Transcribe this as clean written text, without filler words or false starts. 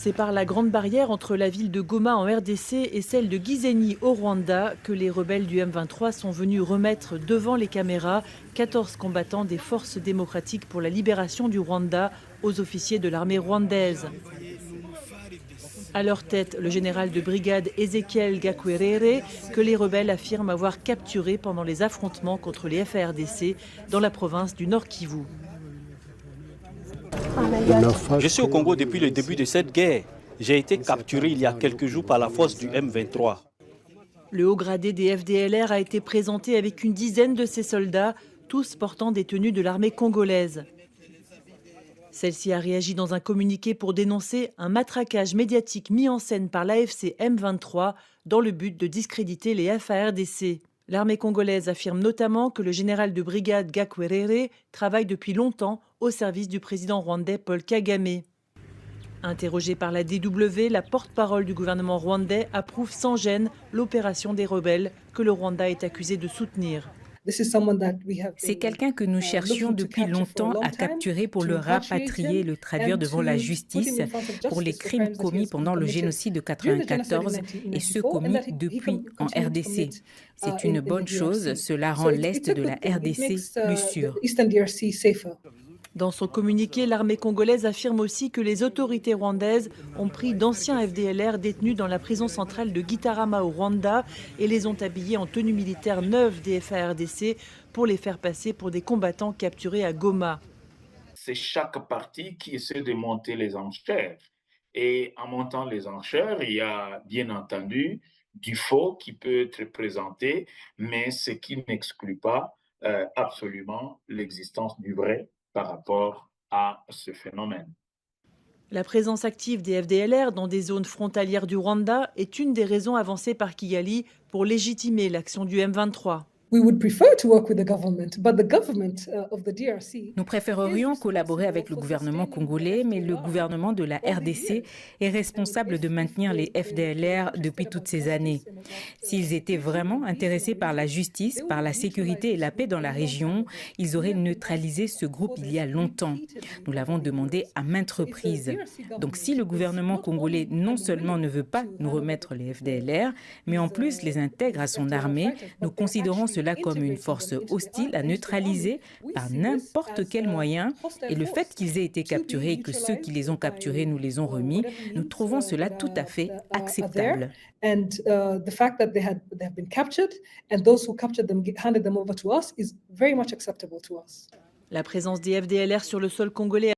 C'est par la grande barrière entre la ville de Goma en RDC et celle de Gisenyi au Rwanda que les rebelles du M23 sont venus remettre devant les caméras 14 combattants des forces démocratiques pour la libération du Rwanda aux officiers de l'armée rwandaise. À leur tête, le général de brigade Ezekiel Gakwerere, que les rebelles affirment avoir capturé pendant les affrontements contre les FARDC dans la province du Nord Kivu. Je suis au Congo depuis le début de cette guerre. J'ai été capturé il y a quelques jours par la force du M23. Le haut gradé des FDLR a été présenté avec une dizaine de ses soldats, tous portant des tenues de l'armée congolaise. Celle-ci a réagi dans un communiqué pour dénoncer un matraquage médiatique mis en scène par l'AFC M23 dans le but de discréditer les FARDC. L'armée congolaise affirme notamment que le général de brigade Gakwerere travaille depuis longtemps au service du président rwandais Paul Kagame. Interrogé par la DW, la porte-parole du gouvernement rwandais approuve sans gêne l'opération des rebelles que le Rwanda est accusé de soutenir. C'est quelqu'un que nous cherchions depuis longtemps à capturer pour le rapatrier et le traduire devant la justice pour les crimes commis pendant le génocide de 1994 et ceux commis depuis en RDC. C'est une bonne chose, cela rend l'Est de la RDC plus sûr. Dans son communiqué, l'armée congolaise affirme aussi que les autorités rwandaises ont pris d'anciens FDLR détenus dans la prison centrale de Gitarama au Rwanda et les ont habillés en tenue militaire neuve des FARDC pour les faire passer pour des combattants capturés à Goma. C'est chaque parti qui essaie de monter les enchères. Et en montant les enchères, il y a bien entendu du faux qui peut être présenté, mais ce qui n'exclut pas absolument l'existence du vrai par rapport à ce phénomène. La présence active des FDLR dans des zones frontalières du Rwanda est une des raisons avancées par Kigali pour légitimer l'action du M23. Nous préférerions collaborer avec le gouvernement congolais, mais le gouvernement de la RDC est responsable de maintenir les FDLR depuis toutes ces années. S'ils étaient vraiment intéressés par la justice, par la sécurité et la paix dans la région, ils auraient neutralisé ce groupe il y a longtemps. Nous l'avons demandé à maintes reprises. Donc si le gouvernement congolais non seulement ne veut pas nous remettre les FDLR, mais en plus les intègre à son armée, nous considérons cela comme une force hostile à neutraliser par n'importe quel moyen. Et le fait qu'ils aient été capturés et que ceux qui les ont capturés nous les ont remis, nous trouvons cela tout à fait acceptable. La présence des FDLR sur le sol congolais